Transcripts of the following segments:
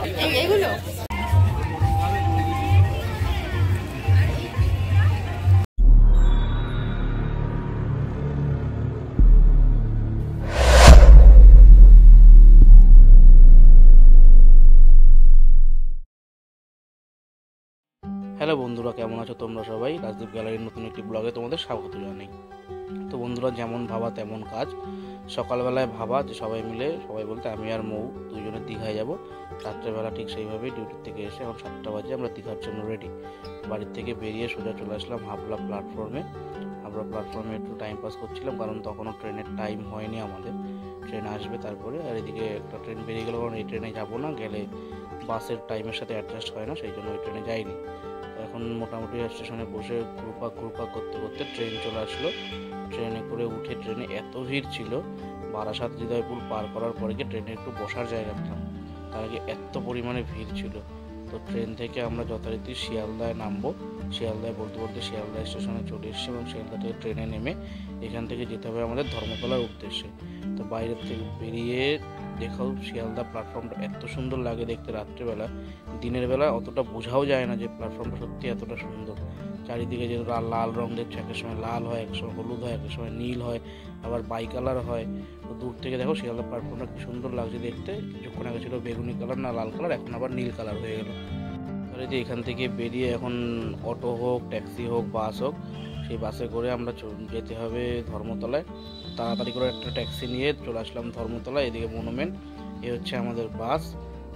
এইগুলো হ্যালো বন্ধুরা, কেমন আছো তোমরা সবাই? রাজদীপ গ্যালারির নতুন একটি ব্লগে তোমাদের স্বাগত জানাই। তো বন্ধুরা, যেমন ভাবা তেমন কাজ। সকালবেলায় ভাবা যে সবাই বলতে আমি আর মৌ দুজনে দীঘায় যাব। রাত্রেবেলা ঠিক সেইভাবেই ডিউটির থেকে এসে এখন 7টা বাজে আমরা দীঘার জন্য রেডি। বাড়ির থেকে বেরিয়ে সোজা চলে আসলাম হাবড়া প্ল্যাটফর্মে একটু টাইম পাস করছিলাম, কারণ তখনও ট্রেনের টাইম হয়নি আমাদের। ট্রেন আসবে তারপরে, আর এদিকে একটা ট্রেন বেরিয়ে গেল, কারণ এই ট্রেনে যাবো না, গেলে বাসের টাইমের সাথে অ্যাডজাস্ট হয় না, সেই জন্য ওই ট্রেনে যাইনি। এখন মোটামুটি স্টেশনে বসে ঘুরপাক করতে করতে ট্রেন চলে আসলো। ট্রেনে করে উঠে, ট্রেনে এত ভিড় ছিল, বারাসাত হৃদয়পুর পার করার পরে গিয়ে ট্রেনে একটু বসার জায়গা পেলাম, তার আগে এত পরিমাণে ভিড় ছিল। তো ট্রেন থেকে আমরা যথারীতি শিয়ালদায় নামবো। শিয়ালদায় বলতে বলতে শিয়ালদা স্টেশনে চলে এসেছি, এবং শিয়ালদা থেকে ট্রেনে নেমে এখান থেকে যেতে হবে আমাদের ধর্মতলার উদ্দেশ্যে। তো বাইরের থেকে বেরিয়ে দেখাও, শিয়ালদা প্ল্যাটফর্মটা এত সুন্দর লাগে দেখতে রাত্রেবেলা। দিনের বেলা অতটা বোঝাও যায় না যে প্ল্যাটফর্মটা সত্যি এতটা সুন্দর। চারিদিকে যে লাল রং দেখছো, একের সময় লাল হয়, এক সময় হলুদ হয়, একের সময় নীল হয়, আবার বাই কালার হয়। তো দূর থেকে দেখো শিয়ালদা প্ল্যাটফর্মটা কি সুন্দর লাগছে দেখতে। কিছুক্ষণ আগে ছিল বেগুনি কালার না লাল কালার, এখন আবার নীল কালার হয়ে গেল। তাহলে যে এখান থেকে বেরিয়ে এখন অটো হোক, ট্যাক্সি হোক, বাস হোক, সেই বাসে করে আমরা যেতে হবে ধর্মতলায়। তাড়াতাড়ি করে একটা ট্যাক্সি নিয়ে চলে আসলাম ধর্মতলায়। এদিকে মনুমেন্ট, এ হচ্ছে আমাদের বাস।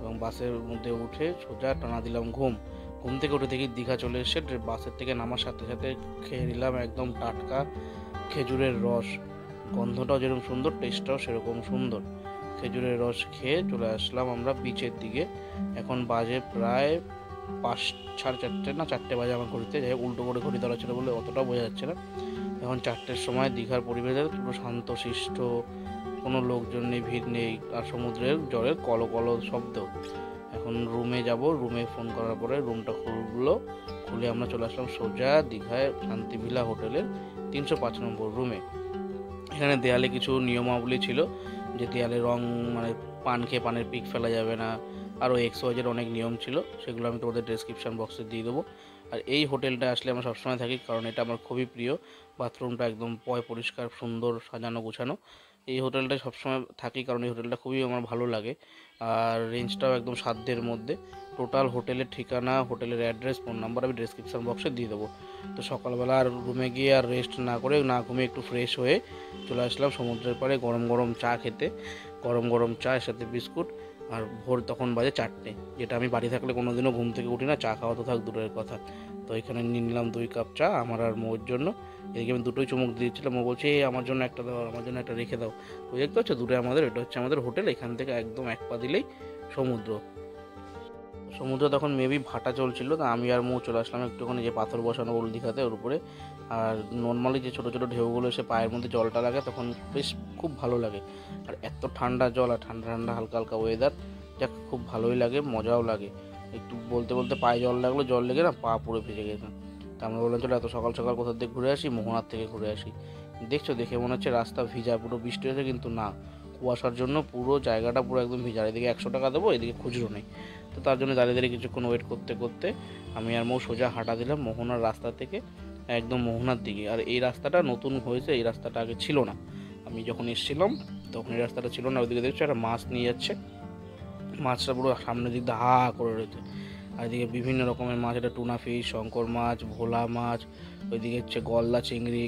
এবং বাসের মধ্যে উঠে সোজা টানা দিলাম ঘুম থেকে উঠে দেখি দীঘা চলে এসে বাসের থেকে নামার সাথে সাথে খেয়ে নিলাম একদম টাটকা খেজুরের রস। গন্ধটাও যেরকম সুন্দর, টেস্টটাও সেরকম সুন্দর। খেজুরের রস খেয়ে চলে আসলাম আমরা বিচের দিকে। এখন বাজে প্রায় 4:30 না 4টে বাজে আমার ঘড়িতে, যাই উল্টো করে ঘড়ি ধরা ছিল বলে অতটাও বোঝা যাচ্ছে না। এখন 4টের সময় দীঘার পরিবেশ পুরো শান্তশিষ্ট, কোনো লোকজন নেই, ভিড় নেই, আর সমুদ্রের জলের কলকল শব্দ। এখন রুমে যাব, রুমে ফোন করার পরে রুমটা খুলে আমরা চলে আসলাম সোজা দীঘায় শান্তিভিলা হোটেলের 305 নম্বর রুমে। এখানে দেয়ালে কিছু নিয়মাবলী ছিল, যে দেয়ালে রং মানে পান খেয়ে পানের পিক ফেলা যাবে না, আরও XYZ অনেক নিয়ম ছিল, সেগুলো আমি তোমাদের ডেসক্রিপশন বক্সে দিয়ে দেবো। আর এই হোটেলটা আসলে আমরা সবসময় থাকি, কারণ এটা আমার খুবই প্রিয়। বাথরুমটা একদম পরিষ্কার, সুন্দর, সাজানো গোছানো। এই হোটেলটায় সবসময় থাকি, কারণ এই হোটেলটা খুবই আমার ভালো লাগে। আর রেঞ্জটাও একদম সাধ্যের মধ্যে। টোটাল হোটেলের ঠিকানা, হোটেলের অ্যাড্রেস, ফোন নাম্বার আমি ডেসক্রিপশন বক্সে দিয়ে দেবো। তো সকালবেলা আর রুমে গিয়ে আর রেস্ট না করে, না ঘুমিয়ে, একটু ফ্রেশ হয়ে চলে আসলাম সমুদ্রের পাড়ে গরম গরম চা খেতে। গরম গরম চা, এর সাথে বিস্কুট। আর ভোর তখন বাজে 4টে, যেটা আমি বাড়ি থাকলে কোনোদিনও ঘুম থেকে উঠি না, চা খাওয়া তো থাক দূরের কথা। তো এখানে নিয়ে নিলাম 2 কাপ চা আমার আর মৌর জন্য। এদিকে আমি দুটোই চুমুক দিয়েছিলাম, মৌ বলছে আমার জন্য একটা দাও, আমার জন্য একটা রেখে দাও। ওই দেখতে হচ্ছে দুটো আমাদের, এটা হচ্ছে আমাদের হোটেল। এখান থেকে একদম 1 পা দিলেই সমুদ্র তখন মেবি ভাটা চলছিল। তো আমি আর মৌ চলে আসলাম একটুখানি যে পাথর বসানো ওল দীঘাতে, ওর উপরে। আর নর্মালি যে ছোটো ছোটো ঢেউগুলো এসে পায়ের মধ্যে জলটা লাগে, তখন বেশ খুব ভালো লাগে। আর এত ঠান্ডা জল, আর ঠান্ডা ঠান্ডা হালকা হালকা ওয়েদার, যাক খুব ভালোই লাগে, মজাও লাগে। একটু বলতে বলতে পায়ে জল লাগলো, জল লেগে না পা পুরো ভিজে গেছে। তা আমরা বললাম চলো এত সকাল সকাল কোথার থেকে ঘুরে আসি, মোহনার থেকে ঘুরে আসি। দেখছো, দেখে মনে হচ্ছে রাস্তা ভিজা, পুরো বৃষ্টি হয়েছে, কিন্তু না, কুয়াশার জন্য পুরো জায়গাটা পুরো একদম ভিজা। এদিকে 100 টাকা দেবো, এদিকে খুচরো নেই। তো তার জন্য দাঁড়িয়ে দাঁড়িয়ে কিছুক্ষণ ওয়েট করতে করতে আমি আর মৌ সোজা হাঁটা দিলাম মোহনার রাস্তা থেকে একদম মোহনার দিকে। আর এই রাস্তাটা নতুন হয়েছে, এই রাস্তাটা আগে ছিল না। আমি যখন এসেছিলাম তখন এই রাস্তাটা ছিল না। ওইদিকে দেখছো একটা মাছ নিয়ে যাচ্ছে, মাছটা পুরো সামনের দিক দিয়ে হা করে রয়েছে। আর এদিকে বিভিন্ন রকমের মাছ, এটা টুনা ফিশ, শঙ্কর মাছ, ভোলা মাছ, ওইদিকে হচ্ছে গলদা চিংড়ি,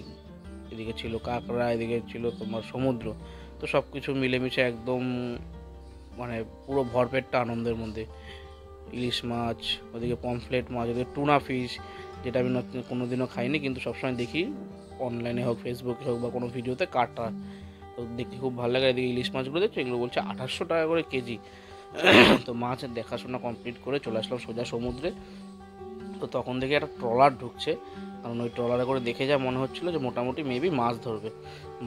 এদিকে ছিল কাঁকড়া, এদিকে ছিল তোমার সমুদ্র। তো সব কিছু মিলেমিশে একদম মানে পুরো ভরপেটটা আনন্দের মধ্যে। ইলিশ মাছ, ওদিকে পমফ্লেট মাছ, ওদিকে টুনা ফিশ, যেটা আমি কোনোদিনও খাইনি, কিন্তু সবসময় দেখি অনলাইনে হোক, ফেসবুকে হোক, বা কোনো ভিডিওতে কাটা। তো দেখতে খুব ভালো লাগে। এদিকে ইলিশ মাছগুলো দেখছো, এগুলো বলছে 2800 টাকা করে কেজি। তো মাছের দেখাশোনা কমপ্লিট করে চলে আসলাম সোজা সমুদ্রে। তো তখন থেকে একটা ট্রলার ঢুকছে, কারণ ওই ট্রলারে করে দেখে যা মনে হচ্ছিলো যে মোটামুটি মেবি মাছ ধরবে।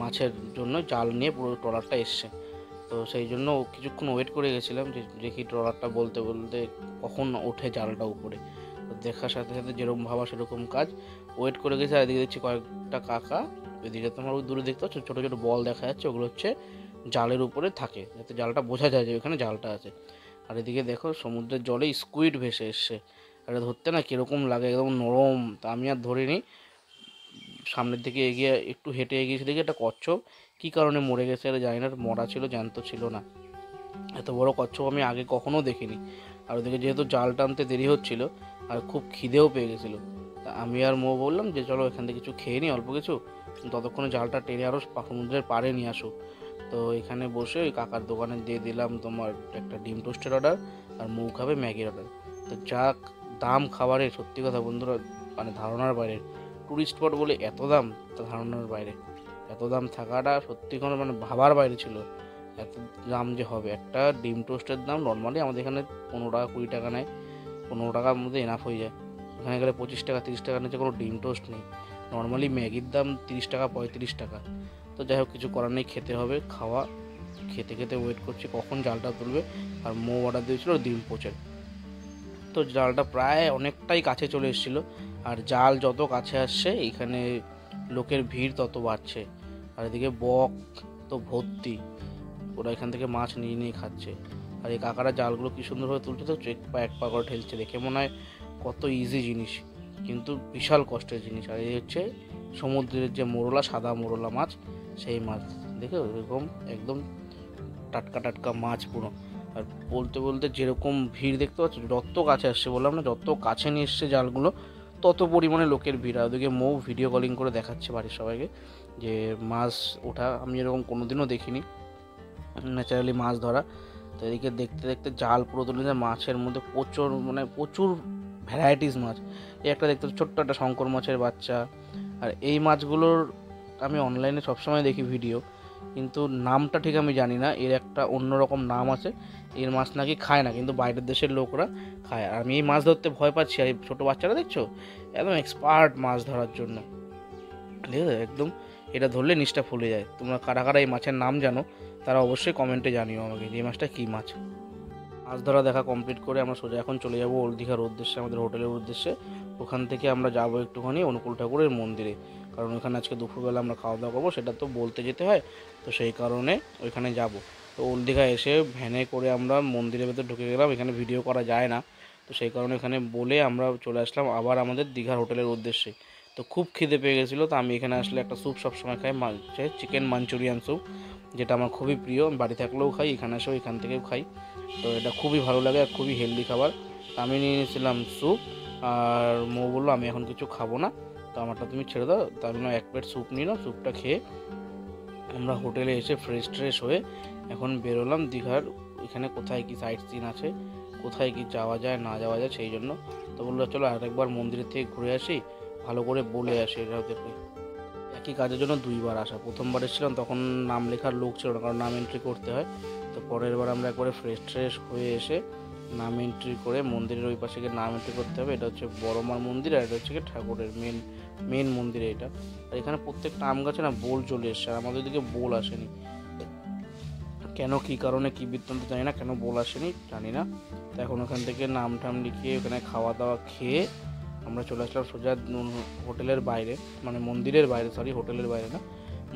মাছের জন্য জাল নিয়ে পুরো ট্রলারটা এসছে। তো সেই জন্য কিছুক্ষণ ওয়েট করে গেছিলাম যে দেখি ট্রলারটা বলতে বলতে কখন ওঠে জালটা উপরে। তো দেখার সাথে সাথে যেরকম ভাবা সেরকম কাজ, ওয়েট করে গেছে। আর এদিকে দেখছি কয়েকটা কাকা, এদিকে তোমার ওই দূরে দেখতে পাচ্ছ ছোটো ছোটো বল দেখা যাচ্ছে, ওগুলো হচ্ছে জালের উপরে থাকে, যাতে জালটা বোঝা যায় যে ওখানে জালটা আছে। আর এদিকে দেখো সমুদ্রের জলে স্কুইড ভেসে এসছে, আর ধরতে না কীরকম লাগে, একদম নরম। তা আমি আর ধরিনি, সামনের দিকে এগিয়ে একটু হেঁটে এগিয়েছি, দেখি একটা কচ্ছপ কী কারণে মরে গেছে আর জানি না, মরা ছিল, জ্যান্ত ছিল না। এত বড় কচ্ছপ আমি আগে কখনো দেখিনি। আর ওদিকে যেহেতু জাল টানতে দেরি হচ্ছিল আর খুব খিদেও পেয়ে গেছিলো, তা আমি আর মো বললাম যে চলো এখান থেকে কিছু খেয়ে নিই, অল্প কিছু, ততক্ষণে জালটা টেনে আরও সমুদ্রের পাড়ে নিয়ে আসুক। তো এখানে বসে ওই কাকার দোকানে দিয়ে দিলাম তোমার একটা ডিম টোস্টের অর্ডার, আর মৌ খাবে ম্যাগির অর্ডার। তো যা দাম খাবারের, সত্যি কথা বন্ধুরা, মানে ধারণার বাইরে। টুরিস্ট স্পট বলে এত দাম, তা ধারণার বাইরে। এত দাম থাকাটা সত্যি কোনো মানে ভাবার বাইরে ছিল, এত দাম যে হবে। একটা ডিম টোস্টের দাম নর্মালি আমাদের এখানে 15 টাকা 20 টাকা নেয়, 15 টাকার মধ্যে এনাফ হয়ে যায়। এখানে গেলে 25 টাকা 30 টাকার নিচে কোনো ডিম টোস্ট নেই। নর্মালি ম্যাগির দাম 30 টাকা 35 টাকা। তো যাই হোক, কিছু করার নেই, খেতে হবে। খাওয়া খেতে খেতে ওয়েট করছি কখন জালটা তুলবে। আর মৌ অর্ডার দিয়েছিল ডিম পোচের। তো জালটা প্রায় অনেকটাই কাছে চলে এসেছিলো, আর জাল যত কাছে আসছে এইখানে লোকের ভিড় তত বাড়ছে। আর এদিকে বক তো ভর্তি, ওরা এখান থেকে মাছ নিয়ে নিয়ে খাচ্ছে। আর এই কাকারা জালগুলো কী সুন্দরভাবে তুলছে, তো এক পা করে ঠেলছে, দেখে মনে হয় কত ইজি জিনিস, কিন্তু বিশাল কষ্টের জিনিস। আর এই হচ্ছে সমুদ্রের যে মোরলা, সাদা মোরলা মাছ, সেই মাছ দেখে এরকম একদম টাটকা টাটকা মাছ পুরো। আর বলতে বলতে যেরকম ভিড় দেখতে পাচ্ছ, যত কাছে আসছে, বললাম না, যত কাছে নিয়ে এসছে জালগুলো তত পরিমাণে লোকের ভিড়। আর ওদিকে মৌ ভিডিও কলিং করে দেখাচ্ছে বাড়ির সবাইকে যে মাছ ওঠা, আমি এরকম কোনোদিনও দেখিনি, ন্যাচারালি মাছ ধরা। তো এদিকে দেখতে দেখতে জাল পুরো তুলে যায়, মাছের মধ্যে প্রচুর মানে প্রচুর ভ্যারাইটিস মাছ। এই একটা দেখতে ছোট্ট একটা শঙ্কর মাছের বাচ্চা। আর এই মাছগুলোর আমি অনলাইনে সবসময় দেখি ভিডিও, কিন্তু নামটা ঠিক আমি জানি না, এর একটা অন্যরকম নাম আছে। এর মাছ নাকি খায় না, কিন্তু বাইরের দেশের লোকরা খায়। আর আমি এই মাছ ধরতে ভয় পাচ্ছি, আর এই ছোটো বাচ্চারা দেখছো একদম এক্সপার্ট মাছ ধরার জন্য, ঠিক আছে, একদম এটা ধরলে নিচটা ফুলে যায়। তোমরা কারা কারা এই মাছের নাম জানো তারা অবশ্যই কমেন্টে জানিও আমাকে যে এই মাছটা কী মাছ। মাছ ধরা দেখা কমপ্লিট করে আমরা সোজা এখন চলে যাব ওল্ড দীঘার উদ্দেশ্যে, আমাদের হোটেলের উদ্দেশ্যে। ওখান থেকে আমরা যাব একটুখানি অনুকূল ঠাকুরের মন্দিরে, কারণ ওখানে আজকে দুপুরবেলা আমরা খাওয়া দাওয়া করবো, সেটা তো বলতে যেতে হয়, তো সেই কারণে ওইখানে যাব। তো ওল্ড দীঘা এসে ভ্যানে করে আমরা মন্দিরের ভেতর ঢুকে গেলাম, এখানে ভিডিও করা যায় না, তো সেই কারণে এখানে বলে আমরা চলে আসলাম আবার আমাদের দীঘার হোটেলের উদ্দেশ্যে। তো খুব খিদে পেয়ে গেছিলো, তো আমি এখানে আসলে একটা স্যুপ সবসময় খাই, চিকেন মাঞ্চুরিয়ান স্যুপ, যেটা আমার খুবই প্রিয়। আমি বাড়ি থাকলেও খাই, এখানে এসেও এখান থেকেও খাই। তো এটা খুবই ভালো লাগে আর খুবই হেলদি খাবার। আমি নিয়ে নিয়েছিলাম স্যুপ, আর মৌ বললো আমি এখন কিছু খাবো না, তো আমারটা তুমি ছেড়ে দাও। তার জন্য 1 প্লেট স্যুপ নিলাম, স্যুপটা খেয়ে আমরা হোটেলে এসে ফ্রেশ হয়ে এখন বেরোলাম দীঘার এখানে কোথায় কি সাইট সিন আছে, কোথায় কি যাওয়া যায় না যাওয়া যায় সেই জন্য। তো বললো চলো আরেকবার মন্দিরের থেকে ঘুরে আসি, ভালো করে বলে আসি। এটা ওদেরকে একই কাজের জন্য 2বার আসা। প্রথমবার এসেছিলাম তখন নাম লেখার লোক ছিল না, কারণ নাম এন্ট্রি করতে হয়। তো পরের বার আমরা একবারে ফ্রেশ হয়ে এসে নাম এন্ট্রি করে মন্দিরের ওই পাশে গিয়ে নাম এন্ট্রি করতে হবে। এটা হচ্ছে বড়মার মন্দির, আর এটা হচ্ছে ঠাকুরের মেন মন্দির এটা। আর এখানে প্রত্যেকটা আম গাছে না বোল চলে এসছে, আর আমাদের দিকে বোল আসেনি কেন, কী কারণে, কী বৃত্তান্ত জানি না, কেন বোল আসেনি জানি না। তো এখন ওখান থেকে নাম টাম লিখিয়ে ওখানে খাওয়া দাওয়া খেয়ে আমরা চলে আসলাম সোজা হোটেলের বাইরে, মানে মন্দিরের বাইরে, সরি হোটেলের বাইরে না,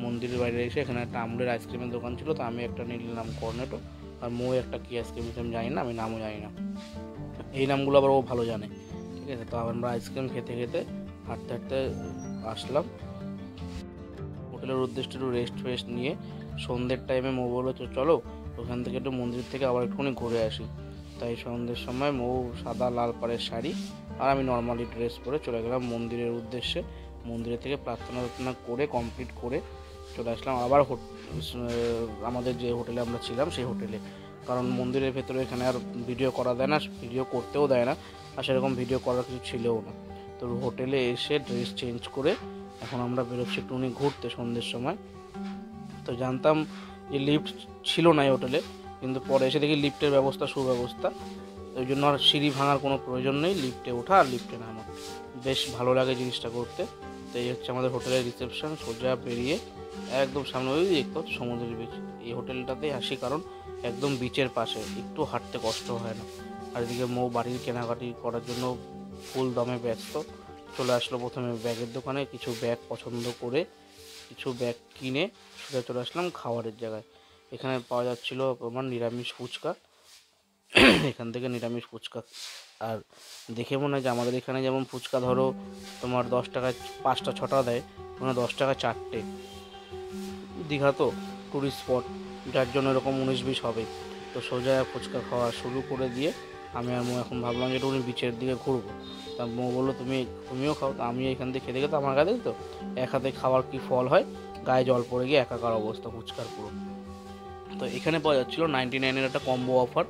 মন্দিরের বাইরে এসে এখানে একটা আমুলের আইসক্রিমের দোকান ছিল, তো আমি একটা নিয়ে নিলাম কর্নেটো, আর মৌ একটা কী আইসক্রিম আমি জানি না, আমি নামও জানি না, এই নামগুলো আবার ও ভালো জানে, ঠিক আছে। তো আমরা আইসক্রিম খেতে খেতে হাঁটতে আসলাম হোটেলের উদ্দেশ্যে, একটু রেস্ট নিয়ে। সন্ধ্যের টাইমে মৌ বললো চলো ওখান থেকে একটু মন্দির থেকে আবার একটুখানি ঘুরে আসি। তাই সন্ধ্যের সময় মৌ সাদা লাল পাড়ের শাড়ি আর আমি নর্মালি ড্রেস পরে চলে গেলাম মন্দিরের উদ্দেশ্যে। মন্দিরের থেকে প্রার্থনা করে কমপ্লিট করে চলে আসলাম আবার আমাদের যে হোটেলে আমরা ছিলাম সেই হোটেলে, কারণ মন্দিরের ভেতরে এখানে আর ভিডিও করা দেয় না, ভিডিও করতেও দেয় না, আর সেরকম ভিডিও করার কিছু ছিলও না। তো হোটেলে এসে ড্রেস চেঞ্জ করে এখন আমরা বেরোচ্ছি একটুখানি ঘুরতে সন্ধ্যের সময়। তো জানতাম যে লিফট ছিল না এই হোটেলে, কিন্তু পরে এসে দেখি লিফটের ব্যবস্থা সুব্যবস্থা, ওই জন্য আর সিঁড়ি ভাঙার কোনো প্রয়োজন নেই, লিফটে ওঠা আর লিফটে নামা, বেশ ভালো লাগে জিনিসটা করতে। তো এই হচ্ছে আমাদের হোটেলের রিসেপশন। সোজা বেরিয়ে একদম সামনে ওই দেখতে হচ্ছে সমুদ্রের বিচ। এই হোটেলটাতেই আসি কারণ একদম বিচের পাশে, একটু হাঁটতে কষ্ট হয় না। আর এদিকে মৌ বাড়ির কেনাকাটি করার জন্য ফুল দমে ব্যস্ত। চলে আসলো প্রথমে ব্যাগের দোকানে, কিছু ব্যাগ পছন্দ করে কিছু ব্যাগ কিনে সোজা চলে আসলাম খাবারের জায়গায়। এখানে পাওয়া যাচ্ছিলো আমার নিরামিষ ফুচকা, এখান থেকে নিরামিষ ফুচকা। আর দেখে মনে হয় যে আমাদের এখানে যেমন ফুচকা ধরো তোমার 10 টাকায় 5টা 6টা দেয়, ওখানে 10 টাকায় 4টে। দীঘা তো টুরিস্ট স্পট, যার জন্য এরকম 19-20 হবে। তো সোজা ফুচকা খাওয়া শুরু করে দিয়ে আমি আর মো এখন ভাবলাম যে একটু বিচের দিকে ঘুরবো। তা মো বললো তুমিও খাও। তা আমি এখান থেকে খেতে খেতে আমার কাছে তো এক হাতে খাওয়ার কি ফল হয়, গায়ে জল পড়ে গিয়ে একাকার অবস্থা ফুচকার পুরো। তো এখানে পাওয়া যাচ্ছিলো 99-এর একটা কম্বো অফার।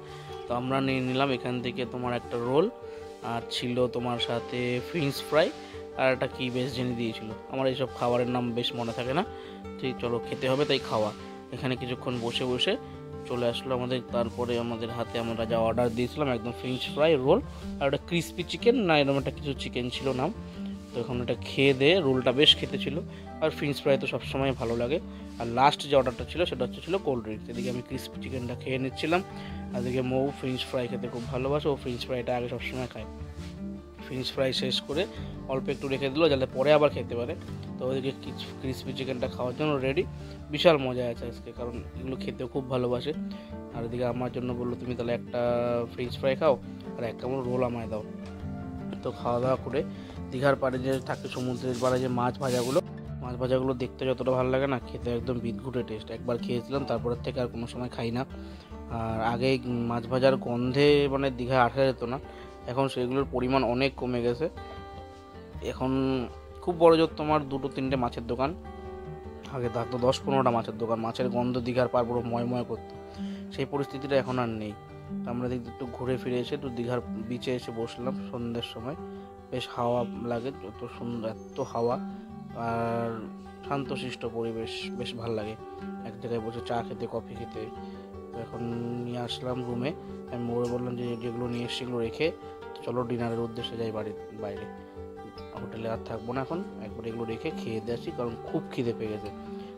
তো আমরা নিয়ে নিলাম এখান থেকে তোমার একটা রোল, আর ছিল তোমার সাথে ফ্রেঞ্চ ফ্রাই, আর একটা কী বেশ জিনিস দিয়েছিল। আমার এইসব খাবারের নাম বেশ মনে থাকে না, ঠিক চলো খেতে হবে তাই খাওয়া। এখানে কিছুক্ষণ বসে বসে চলে আসলো আমাদের, তারপরে আমাদের হাতে আমরা যা অর্ডার দিয়েছিলাম একদম ফ্রেঞ্চ ফ্রাই, রোল আর একটা ক্রিস্পি চিকেন না এরকম একটা কিছু চিকেন ছিল নাম। তো এখন এটা খেয়ে দিয়ে, রোলটা বেশ খেতে ছিল আর ফ্রেঞ্চ ফ্রাই তো সবসময় ভালো লাগে। আর লাস্ট যে অর্ডারটা ছিল সেটা ছিল কোল্ড ড্রিঙ্কস। এদিকে আমি ক্রিস্পি চিকেনটা খেয়ে নিচ্ছিলাম, আর এদিকে মৌ ফ্রেঞ্চ ফ্রাই খেতে খুব ভালোবাসে, ও ফ্রেঞ্চ ফ্রাইটা আগে সবসময় খায়। ফ্রেঞ্চ ফ্রাই শেষ করে অল্প একটু রেখে দিল যাতে পরে আবার খেতে পারে। তো ওইদিকে ক্রিস্পি চিকেনটা খাওয়ার জন্য রেডি। বিশাল মজা আছে আজকে, কারণ এগুলো খেতেও খুব ভালোবাসে। আর এদিকে আমার জন্য বললো তুমি তাহলে একটা ফ্রেঞ্চ ফ্রাই খাও আর এক কেমন রোল আমায় দাও। তো খাওয়া দাওয়া করে দীঘার পাড়ে যে থাকে, সমুদ্রের পাড়ে যে মাছ ভাজাগুলো দেখতে যতটা ভালো লাগে না, খেতে একদম বিদঘুটে টেস্ট। একবার খেয়েছিলাম, তারপরের থেকে আর কোনো সময় খাই না। আর আগে মাছ ভাজার গন্ধে মানে দীঘায় আসা যেত না, এখন সেগুলোর পরিমাণ অনেক কমে গেছে। এখন খুব বড় জোর তোমার 2-3টে মাছের দোকান, আগে থাকতো 10-15টা মাছের দোকান, মাছের গন্ধ দীঘার পার পুরো ময় করতো। সেই পরিস্থিতিটা এখন আর নেই। আমরা দেখতে একটু ঘুরে ফিরে এসে একটু দীঘার বিচে এসে বসলাম সন্ধ্যের সময়। বেশ হাওয়া লাগে, যত সুন্দর এত হাওয়া আর শান্তশিষ্ট পরিবেশ, বেশ ভালো লাগে এক জায়গায় বসে চা খেতে, কফি খেতে। তো এখন নিয়ে আসলাম রুমে। আমি মোড়ে বললাম যে যেগুলো নিয়ে এসে সেগুলো রেখে চলো ডিনারের উদ্দেশ্যে যাই বাইরে, হোটেলে আর থাকবো না এখন, একবার এগুলো রেখে খেয়ে দিয়ে আসি, কারণ খুব খিদে পেয়ে গেছে।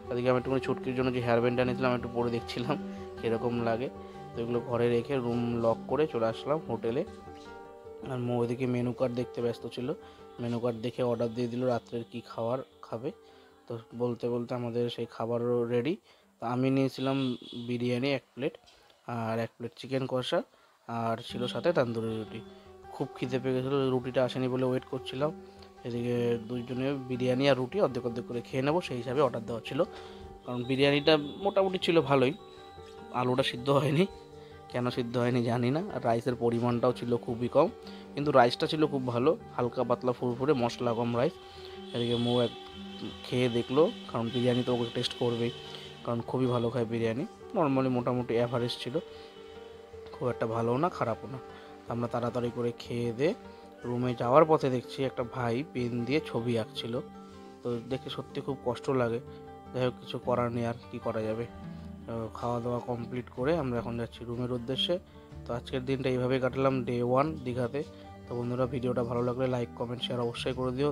তাদেরকে আমি একটুখানি ছুটকির জন্য যে হেয়ার ব্যান্ডটা নিয়েছিলাম একটু পরে দেখছিলাম কীরকম লাগে। তো এগুলো ঘরে রেখে রুম লক করে চলে আসলাম হোটেলে। আর মো ওইদিকে মেনু কার্ড দেখতে ব্যস্ত ছিল, মেনু কার্ড দেখে অর্ডার দিয়ে দিল রাত্রের কী খাবার খাবে। তো বলতে বলতে আমাদের সেই খাবারও রেডি। তো আমি নিয়েছিলাম বিরিয়ানি 1 প্লেট, আর 1 প্লেট চিকেন কষা, আর ছিল সাথে তান্দুরি রুটি। খুব খিদে পেয়ে গেছিলো, রুটিটা আসেনি বলে ওয়েট করছিলাম। এদিকে দুইজনে বিরিয়ানি আর রুটি অর্ধেক অর্ধেক করে খেয়ে নেবো সেই হিসাবে অর্ডার দেওয়া ছিল। কারণ বিরিয়ানিটা মোটামুটি ছিল ভালোই, আলুটা সিদ্ধ হয়নি, কেন সিদ্ধ হয়নি জানি না। আর রাইসের পরিমাণটাও ছিল খুবই কম, কিন্তু রাইসটা ছিল খুব ভালো, হালকা পাতলা ফুরফুরে, মশলা কম রাইস। এদিকে মৌ খেয়ে দেখলো, কারণ বিরিয়ানি তো ওকে টেস্ট করবেই, কারণ খুবই ভালো খায় বিরিয়ানি। নর্মালি মোটামুটি অ্যাভারেজ ছিল, খুব একটা ভালোও না খারাপও না। আমরা তাড়াতাড়ি করে খেয়ে দিয়ে রুমে যাওয়ার পথে দেখছি একটা ভাই পেন দিয়ে ছবি আঁকছিল। তো দেখে সত্যি খুব কষ্ট লাগে, যাই হোক কিছু করার নেই, আর কী করা যাবে। খাওয়া দাওয়া কমপ্লিট করে আমরা এখন যাচ্ছি রুমের উদ্দেশ্যে। তো আজকের দিনটা এইভাবেই কাটালাম, ডে 1 দীঘাতে। তো বন্ধুরা, ভিডিওটা ভালো লাগলে লাইক কমেন্ট শেয়ার অবশ্যই করে দিও।